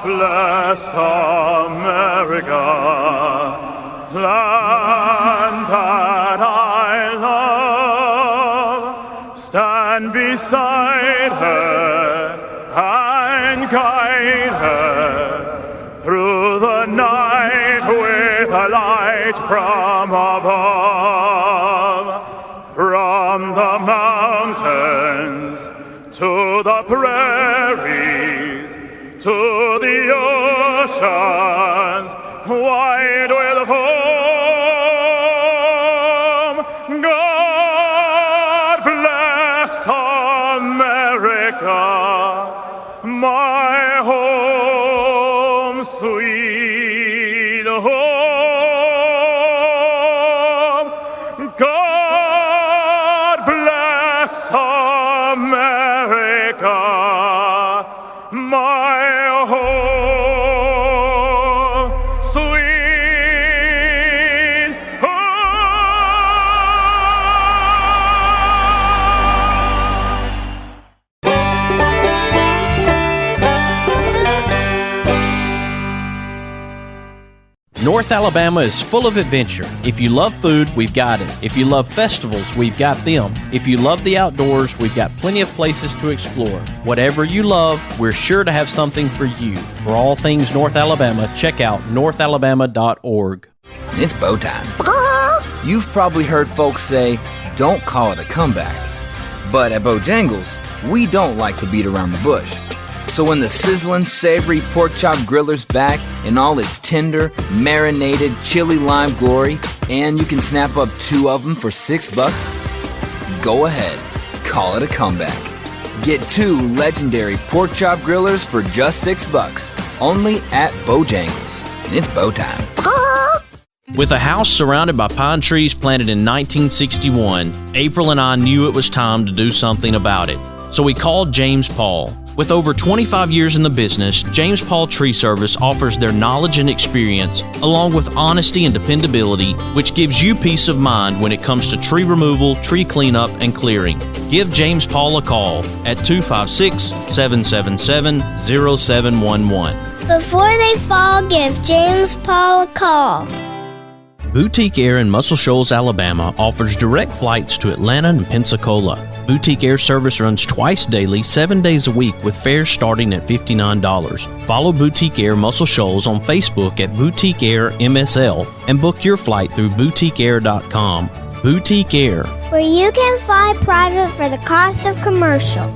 bless America, land that I love. Stand beside her and guide her through the night with a light from above. From the mountains to the prairies, to the oceans wide with foam. God bless America, my home, sweet home. God bless America, my home, sweet North Alabama is full of adventure. If you love food, we've got it. If you love festivals, we've got them. If you love the outdoors, we've got plenty of places to explore. Whatever you love, we're sure to have something for you. For all things North Alabama, check out northalabama.org. It's bow time. You've probably heard folks say, don't call it a comeback. But at Bojangles, we don't like to beat around the bush. So when the sizzling, savory pork chop griller's back in all its tender, marinated, chili lime glory, and you can snap up 2 of them for $6, go ahead, call it a comeback. Get 2 legendary pork chop grillers for just $6, only at Bojangles. It's bow time. With a house surrounded by pine trees planted in 1961, April and I knew it was time to do something about it. So we called James Paul. With over 25 years in the business, James Paul Tree Service offers their knowledge and experience, along with honesty and dependability, which gives you peace of mind when it comes to tree removal, tree cleanup, and clearing. Give James Paul a call at 256-777-0711. Before they fall, give James Paul a call. Boutique Air in Muscle Shoals, Alabama offers direct flights to Atlanta and Pensacola. Boutique Air service runs twice daily, 7 days a week, with fares starting at $59. Follow Boutique Air Muscle Shoals on Facebook at Boutique Air MSL and book your flight through boutiqueair.com. Boutique Air, where you can fly private for the cost of commercial.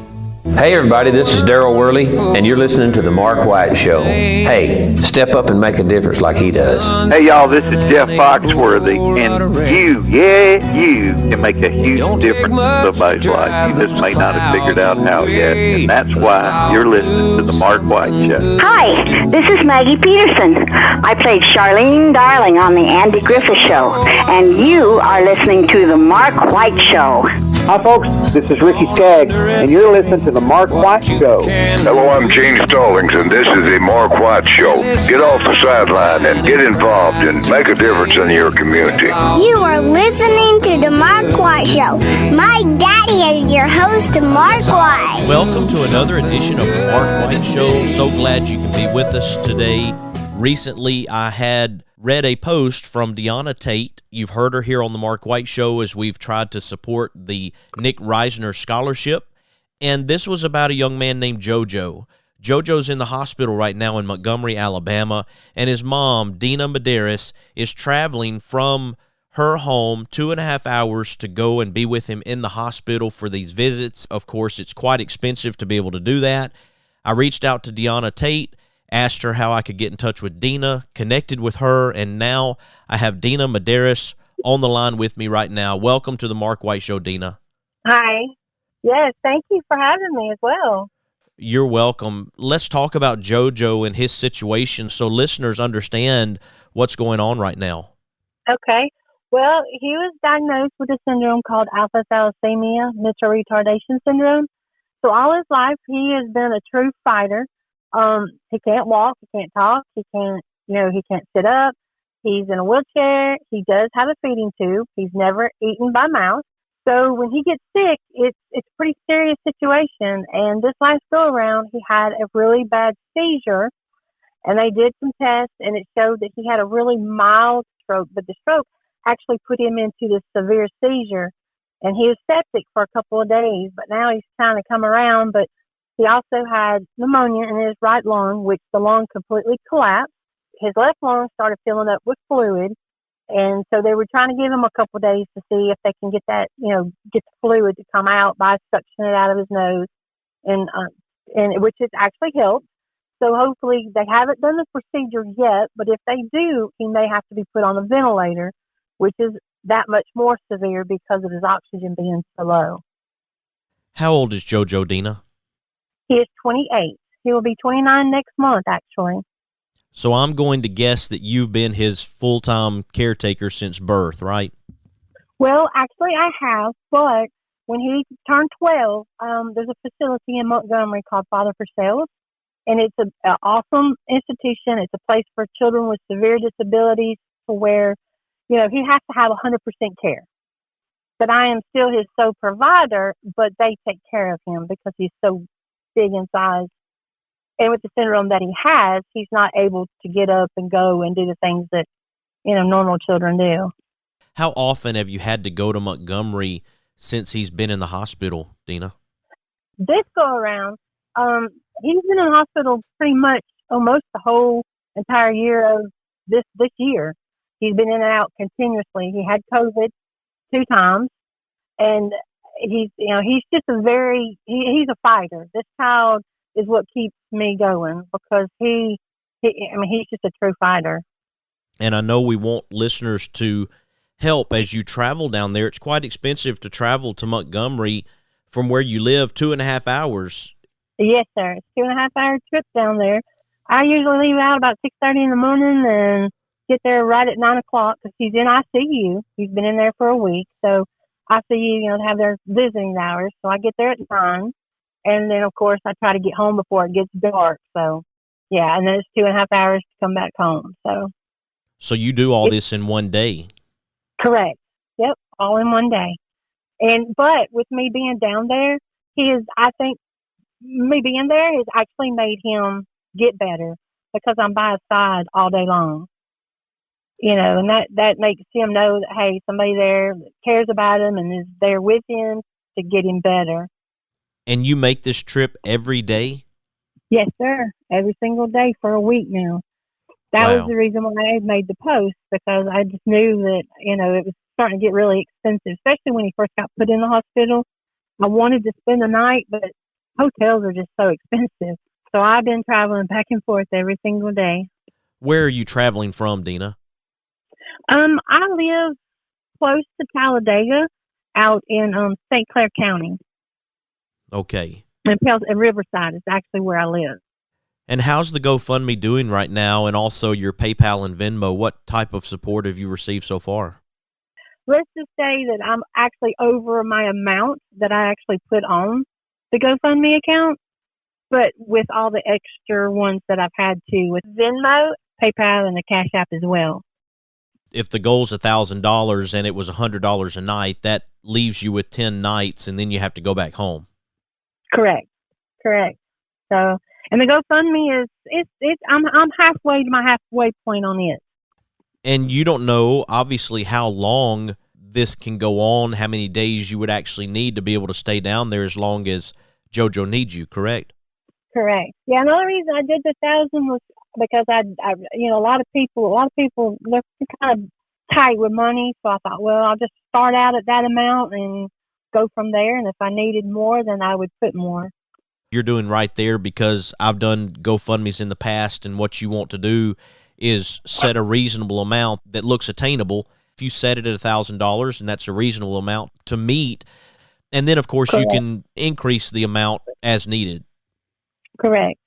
Hey everybody, this is Daryl Worley, and you're listening to The Mark White Show. Hey, step up and make a difference like he does. Hey y'all, this is Jeff Foxworthy, and you can make a huge difference in somebody's life. You just may not have figured out how yet, and that's why you're listening to The Mark White Show. Hi, this is Maggie Peterson. I played Charlene Darling on The Andy Griffith Show, and you are listening to The Mark White Show. Hi folks, this is Ricky Skaggs, and you're listening to The Mark White Show. Hello, I'm Gene Stallings, and this is The Mark White Show. Get off the sideline and get involved and make a difference in your community. You are listening to The Mark White Show. My daddy is your host, Mark White. welcome to another edition of The Mark White Show. So glad you can be with us today. Recently, I had read a post from Deanna Tate. You've heard her here on The Mark White Show as we've tried to support the Nick Reisner Scholarship. And this was about a young man named Jojo. Jojo's in the hospital right now in Montgomery, Alabama, and his mom, Dena Madaris, is traveling from her home 2.5 hours to go and be with him in the hospital for these visits. Of course, it's quite expensive to be able to do that. I reached out to Deanna Tate, asked her how I could get in touch with Dena, connected with her, and now I have Dena Madaris on the line with me right now. Welcome to the Mark White Show, Dena. Hi. Yes, thank you for having me as well. You're welcome. Let's talk about Jojo and his situation so listeners understand what's going on right now. Okay. Well, he was diagnosed with a syndrome called alpha-thalassemia, mental retardation syndrome. So all his life, he has been a true fighter. He can't walk, he can't talk, he can't sit up. He's in a wheelchair. He does have a feeding tube. He's never eaten by mouth. So when he gets sick, it's a pretty serious situation. And this last go around, he had a really bad seizure. And they did some tests, and it showed that he had a really mild stroke, but the stroke actually put him into this severe seizure. And he was septic for a couple of days, but now he's trying to come around. But he also had pneumonia in his right lung, which the lung completely collapsed. His left lung started filling up with fluid. And so they were trying to give him a couple of days to see if they can get that, get the fluid to come out by suctioning it out of his nose, and which has actually helped. So hopefully they haven't done the procedure yet, but if they do, he may have to be put on a ventilator, which is that much more severe because of his oxygen being so low. How old is Jojo, Dena? He is 28. He will be 29 next month, actually. So I'm going to guess that you've been his full-time caretaker since birth, right? Well, actually I have, but when he turned 12, there's a facility in Montgomery called Father for Sales, and it's an awesome institution. It's a place for children with severe disabilities to where, he has to have 100% care. But I am still his sole provider, but they take care of him because he's so big in size. And with the syndrome that he has, he's not able to get up and go and do the things that, normal children do. How often have you had to go to Montgomery since he's been in the hospital, Dena? This go around, he's been in the hospital pretty much almost the whole entire year of this year. He's been in and out continuously. He had COVID 2 times, and he's just he's a fighter. This child is what keeps me going because he's just a true fighter. And I know we want listeners to help as you travel down there. It's quite expensive to travel to Montgomery from where you live, 2.5 hours. Yes, sir. It's 2.5 hour trip down there. I usually leave out about 6:30 in the morning and get there right at 9 o'clock because he's in ICU. He's been in there for a week. So ICU, have their visiting hours. So I get there at 9. And then, of course, I try to get home before it gets dark. So, yeah, and then it's 2.5 hours to come back home. So you do all this in one day? Correct. Yep, all in one day. But with me being down there, I think me being there has actually made him get better because I'm by his side all day long. And that makes him know that, hey, somebody there that cares about him and is there with him to get him better. And you make this trip every day? Yes, sir. Every single day for a week now. That was the reason why I made the post, because I just knew that, it was starting to get really expensive, especially when he first got put in the hospital. I wanted to spend the night, but hotels are just so expensive. So I've been traveling back and forth every single day. Where are you traveling from, Dena? I live close to Talladega out in St. Clair County. Okay. And Riverside is actually where I live. And how's the GoFundMe doing right now, and also your PayPal and Venmo? What type of support have you received so far? Let's just say that I'm actually over my amount that I actually put on the GoFundMe account, but with all the extra ones that I've had to with Venmo, PayPal, and the Cash App as well. If the goal's $1,000 and it was $100 a night, that leaves you with 10 nights, and then you have to go back home. Correct. So, and the GoFundMe I'm halfway to my halfway point on it. And you don't know, obviously, how long this can go on, how many days you would actually need to be able to stay down there as long as Jojo needs you, correct? Correct. Yeah, another reason I did the 1,000 was because I a lot of people, they're kind of tight with money. So I thought, well, I'll just start out at that amount and go from there. And if I needed more, then I would put more. You're doing right there, because I've done GoFundMes in the past, and what you want to do is set a reasonable amount that looks attainable. If you set it at $1,000, and that's a reasonable amount to meet, and then, of course, Correct. You can increase the amount as needed. Correct.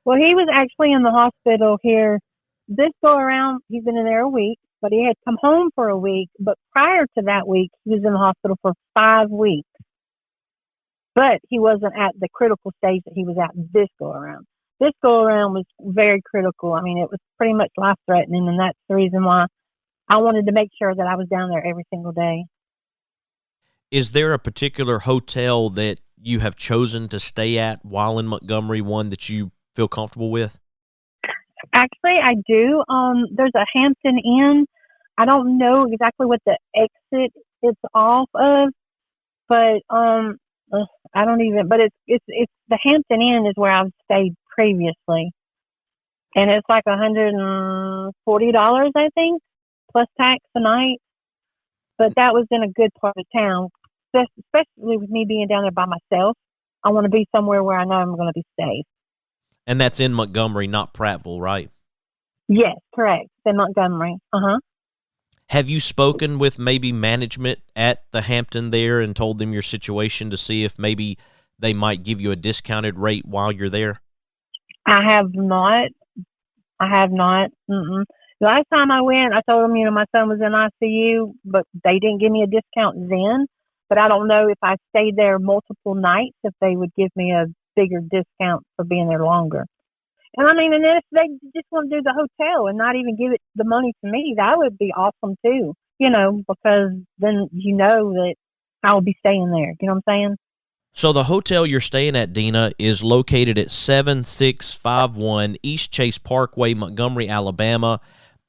Well, he was actually in the hospital here this go around. He's been in there a week, but he had come home for a week. But prior to that week, he was in the hospital for 5 weeks. But he wasn't at the critical stage that he was at this go around. This go around was very critical. I mean, it was pretty much life threatening, and that's the reason why I wanted to make sure that I was down there every single day. Is there a particular hotel that you have chosen to stay at while in Montgomery, one that you feel comfortable with? Actually, I do. There's a Hampton Inn. I don't know exactly what the exit it's off of, but I don't even. But it's the Hampton Inn is where I've stayed previously, and it's like $140, I think, plus tax a night. But that was in a good part of town, especially with me being down there by myself. I want to be somewhere where I know I'm going to be safe. And that's in Montgomery, not Prattville, right? Yes, correct. In Montgomery. Have you spoken with maybe management at the Hampton there and told them your situation to see if maybe they might give you a discounted rate while you're there? I have not. The last time I went, I told them, my son was in ICU, but they didn't give me a discount then. But I don't know if I stayed there multiple nights, if they would give me a bigger discount for being there longer. And and if they just want to do the hotel and not even give it the money to me, that would be awesome too, because then that I'll be staying there. You know what I'm saying? So the hotel you're staying at, Dena, is located at 7651 EastChase Parkway, Montgomery, Alabama,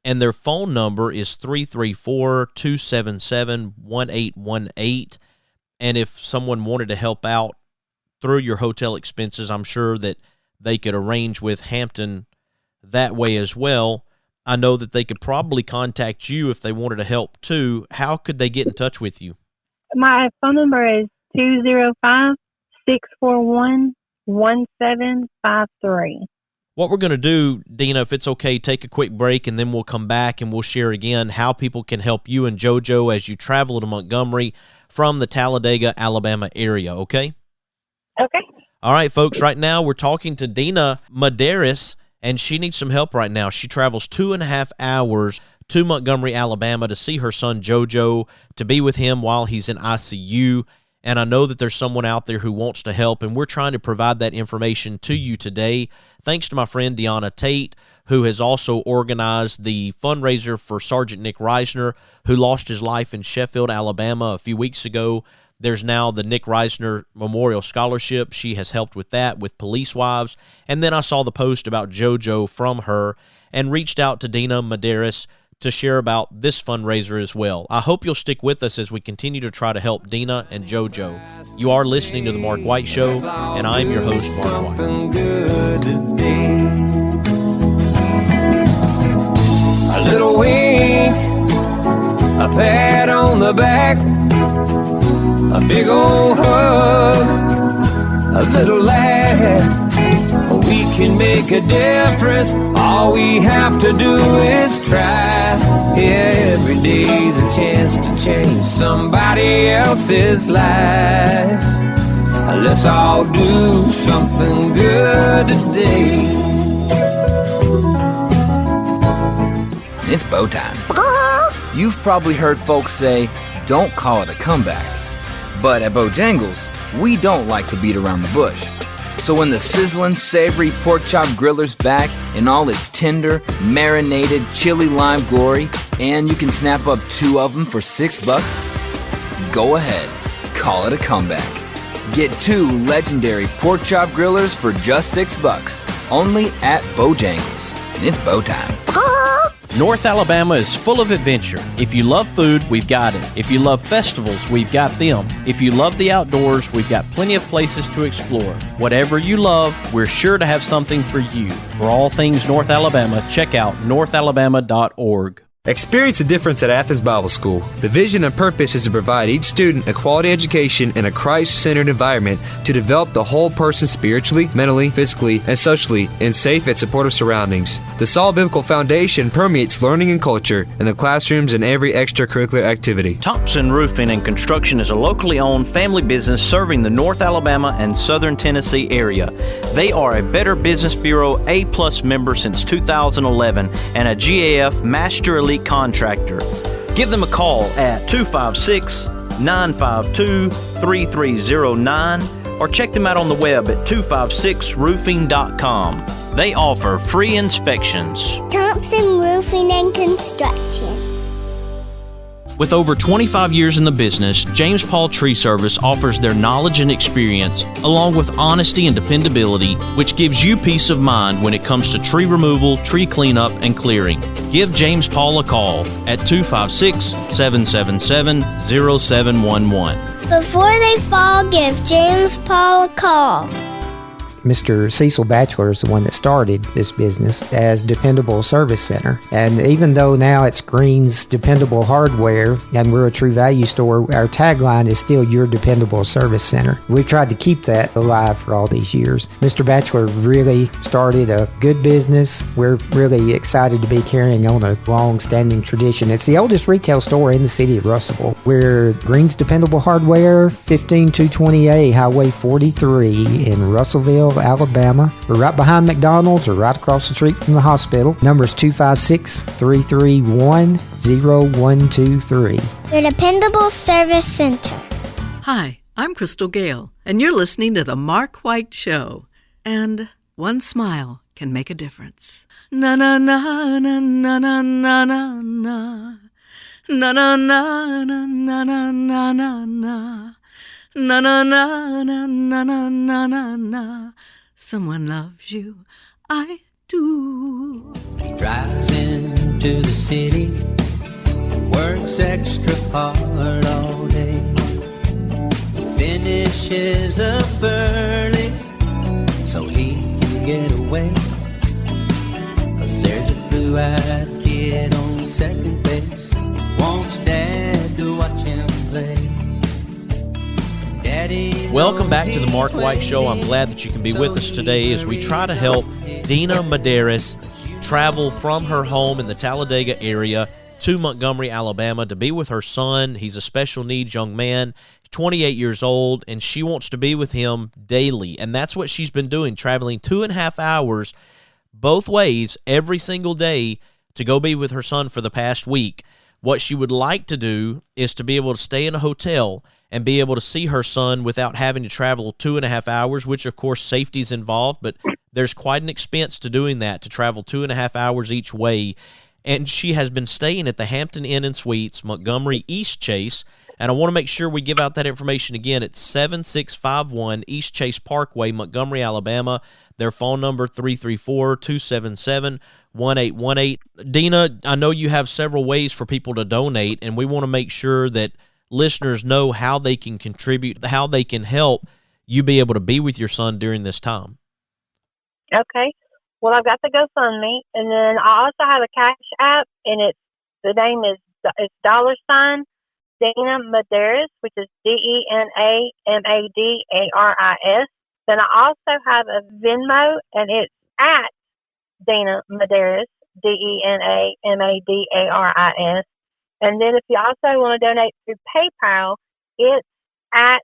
and their phone number is 334-277-1818. And if someone wanted to help out through your hotel expenses, I'm sure that they could arrange with Hampton that way as well. I know that they could probably contact you if they wanted to help too. How could they get in touch with you? My phone number is 205-641-1753. What we're going to do, Dena, if it's okay, take a quick break, and then we'll come back and we'll share again how people can help you and Jojo as you travel to Montgomery from the Talladega, Alabama area, okay? Okay. All right, folks, right now we're talking to Dena Madaris, and she needs some help right now. She travels 2.5 hours to Montgomery, Alabama to see her son Jojo, to be with him while he's in ICU. And I know that there's someone out there who wants to help, and we're trying to provide that information to you today. Thanks to my friend Deanna Tate, who has also organized the fundraiser for Sergeant Nick Reisner, who lost his life in Sheffield, Alabama a few weeks ago. There's now the Nick Reisner Memorial Scholarship. She has helped with that, with Police Wives. And then I saw the post about Jojo from her and reached out to Dena Madaris to share about this fundraiser as well. I hope you'll stick with us as we continue to try to help Dena and Jojo. You are listening to The Mark White Show, and I'm your host, Mark White. A little wink, a pat on the back, a big old hug, a little laugh. We can make a difference. All we have to do is try. Every day's a chance to change somebody else's life. Let's all do something good today. It's bow time. You've probably heard folks say, don't call it a comeback. But at Bojangles, we don't like to beat around the bush. So when the sizzling, savory pork chop griller's back in all its tender, marinated, chili lime glory, and you can snap up 2 of them for $6, go ahead, call it a comeback. Get 2 legendary pork chop grillers for just $6, only at Bojangles. And it's bow time. North Alabama is full of adventure. If you love food, we've got it. If you love festivals, we've got them. If you love the outdoors, we've got plenty of places to explore. Whatever you love, we're sure to have something for you. For all things North Alabama, check out northalabama.org. Experience the difference at Athens Bible School. The vision and purpose is to provide each student a quality education in a Christ-centered environment to develop the whole person spiritually, mentally, physically, and socially in safe and supportive surroundings. The solid biblical foundation permeates learning and culture in the classrooms and every extracurricular activity. Thompson Roofing and Construction is a locally owned family business serving the North Alabama and Southern Tennessee area. They are a Better Business Bureau A+ member since 2011 and a GAF Master Elite contractor. Give them a call at 256-952-3309 or check them out on the web at 256roofing.com. They offer free inspections. Thompson Roofing and Construction. With over 25 years in the business, James Paul Tree Service offers their knowledge and experience, along with honesty and dependability, which gives you peace of mind when it comes to tree removal, tree cleanup, and clearing. Give James Paul a call at 256-777-0711. Before they fall, give James Paul a call. Mr. Cecil Batchelor is the one that started this business as Dependable Service Center. And even though now it's Green's Dependable Hardware and we're a True Value store, our tagline is still Your Dependable Service Center. We've tried to keep that alive for all these years. Mr. Batchelor really started a good business. We're really excited to be carrying on a long-standing tradition. It's the oldest retail store in the city of Russellville. We're Green's Dependable Hardware, 15220A Highway 43 in Russellville, Alabama. We're right behind McDonald's or right across the street from the hospital. Number is 256-331-0123. Your Dependable Service Center. Hi, I'm Crystal Gale, and you're listening to The Mark White Show. And one smile can make a difference. Na na na na na na na na na. Na na na na na na na na na. Na na na na na na na na na. Someone loves you, I do. He drives into the city, works extra hard all day, finishes up early so he can get away. 'Cause there's a blue-eyed kid on second base, wants dad to watch him play. Welcome back to the Mark White Show. I'm glad that you can be with us today as we try to help Dena Madaris travel from her home in the Talladega area to Montgomery, Alabama to be with her son. He's a special needs young man, 28 years old, and she wants to be with him daily. And that's what she's been doing, traveling 2.5 hours both ways every single day to go be with her son for the past week. What she would like to do is to be able to stay in a hotel and be able to see her son without having to travel 2.5 hours, which, of course, safety is involved, but there's quite an expense to doing that, to travel 2.5 hours each way. And she has been staying at the Hampton Inn Suites Montgomery-EastChase, and I want to make sure we give out that information again. It's 7651 East Chase Parkway, Montgomery, Alabama. Their phone number, 334-277-1818. Dena, I know you have several ways for people to donate, and we want to make sure that listeners know how they can contribute, how they can help you be able to be with your son during this time. Okay. Well, I've got the GoFundMe, and then I also have a Cash App, and the name is $ Dena Madaris, which is DenaMadaris. Then I also have a Venmo, and it's at Dena Madaris, DenaMadaris. And then if you also want to donate through PayPal, it's at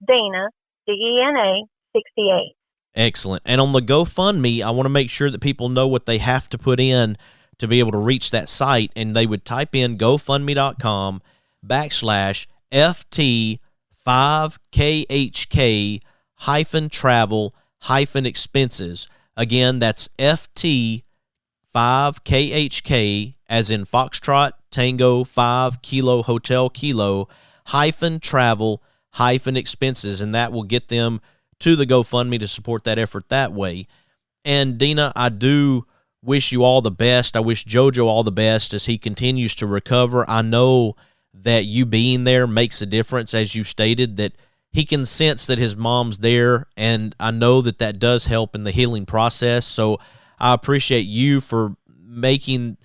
Dena, Dena 68. Excellent. And on the GoFundMe, I want to make sure that people know what they have to put in to be able to reach that site, and they would type in FT5KHK-travel-expenses. Again, that's FT5KHK, as in Foxtrot, Tango, 5, Kilo, Hotel, Kilo, -travel-expenses, and that will get them to the GoFundMe to support that effort that way. And Dena, I do wish you all the best. I wish Jojo all the best as he continues to recover. I know that you being there makes a difference, as you stated, that he can sense that his mom's there, and I know that that does help in the healing process. So I appreciate you for making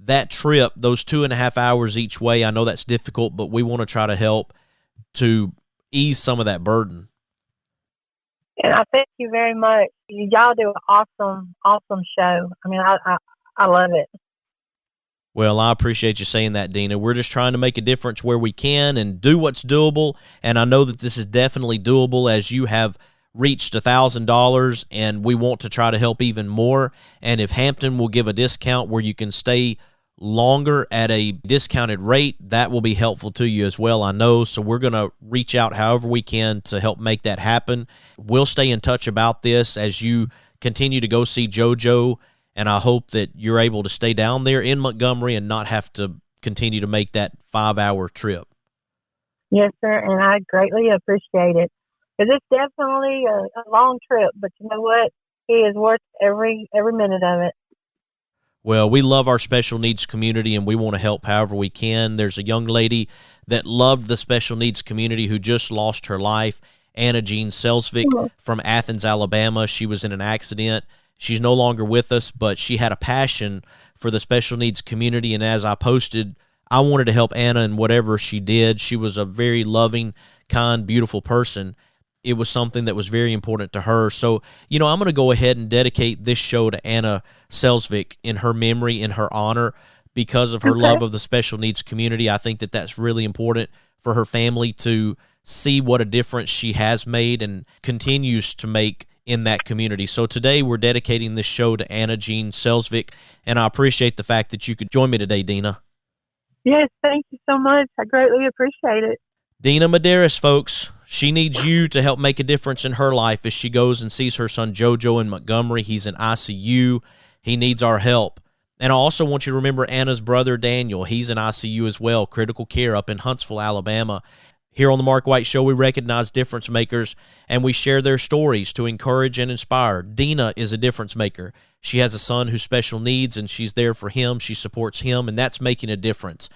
that trip, those 2.5 hours each way. I know that's difficult, but we want to try to help to ease some of that burden. And I thank you very much. Y'all do an awesome show. I mean, I love it. Well, I appreciate you saying that, Dena. We're just trying to make a difference where we can and do what's doable, and I know that this is definitely doable, as you have reached $1,000, and we want to try to help even more. And if Hampton will give a discount where you can stay longer at a discounted rate, that will be helpful to you as well, I know. So we're going to reach out however we can to help make that happen. We'll stay in touch about this as you continue to go see Jojo, and I hope that you're able to stay down there in Montgomery and not have to continue to make that 5-hour trip. Yes, sir, and I greatly appreciate it. Because it's definitely a long trip, but you know what? It is worth every minute of it. Well, we love our special needs community, and we want to help however we can. There's a young lady that loved the special needs community who just lost her life, Jean Selsvik from Athens, Alabama. She was in an accident. She's no longer with us, but she had a passion for the special needs community, and as I posted, I wanted to help Anna in whatever she did. She was a very loving, kind, beautiful person. It was something that was very important to her. So, I'm going to go ahead and dedicate this show to Anna Selsvik in her memory, in her honor, because of her love of the special needs community. I think that that's really important for her family to see what a difference she has made and continues to make in that community. So today we're dedicating this show to Jean Selsvik, and I appreciate the fact that you could join me today, Dena. Yes, thank you so much. I greatly appreciate it. Dena Madaris, folks. She needs you to help make a difference in her life as she goes and sees her son Jojo in Montgomery. He's in ICU. He needs our help. And I also want you to remember Anna's brother Daniel. He's in ICU as well, critical care up in Huntsville, Alabama. Here on the Mark White Show, we recognize difference makers, and we share their stories to encourage and inspire. Dena is a difference maker. She has a son who's special needs, and she's there for him. She supports him, and that's making a difference.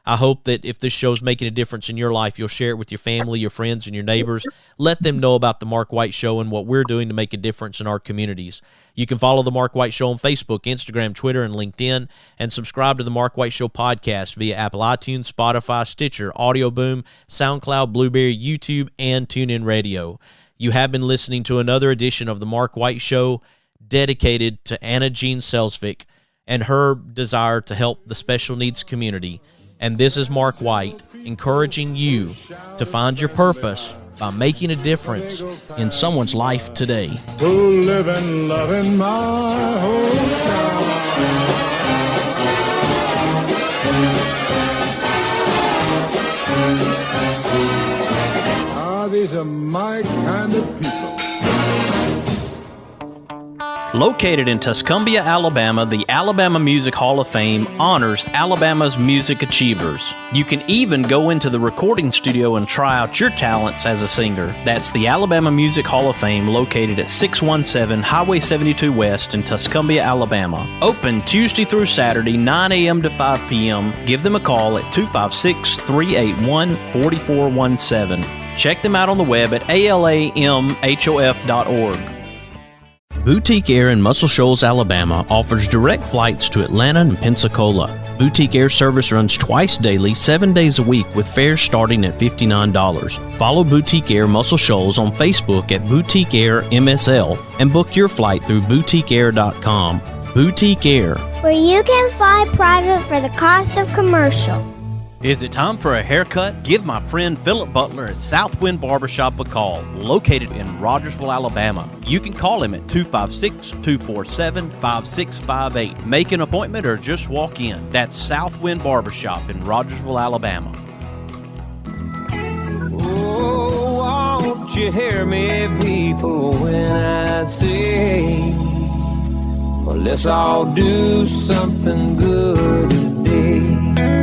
I hope that if this show's making a difference in your life, you'll share it with your family, your friends, and your neighbors. Let them know about the Mark White Show and what we're doing to make a difference in our communities. You can follow the Mark White Show on Facebook, Instagram, Twitter, and LinkedIn, and subscribe to the Mark White Show podcast via Apple iTunes, Spotify, Stitcher, Audio Boom, SoundCloud, Blueberry, YouTube, and TuneIn Radio. You have been listening to another edition of the Mark White Show dedicated to Jean Selsvik and her desire to help the special needs community. And this is Mark White encouraging you to find your purpose by making a difference in someone's life today. Who live and love in my hometown. These are my kind of people. Located in Tuscumbia, Alabama, the Alabama Music Hall of Fame honors Alabama's music achievers. You can even go into the recording studio and try out your talents as a singer. That's the Alabama Music Hall of Fame, located at 617 Highway 72 West in Tuscumbia, Alabama. Open Tuesday through Saturday, 9 a.m. to 5 p.m. Give them a call at 256-381-4417. Check them out on the web at alamhof.org. Boutique Air in Muscle Shoals, Alabama offers direct flights to Atlanta and Pensacola. Boutique Air service runs twice daily, 7 days a week, with fares starting at $59. Follow Boutique Air Muscle Shoals on Facebook at Boutique Air MSL and book your flight through boutiqueair.com. Boutique Air, where you can fly private for the cost of commercial. Is it time for a haircut? Give my friend Philip Butler at Southwind Barbershop a call, located in Rogersville, Alabama. You can call him at 256-247-5658. Make an appointment or just walk in. That's Southwind Barbershop in Rogersville, Alabama. Oh, won't you hear me, people, when I say, well, let's all do something good today.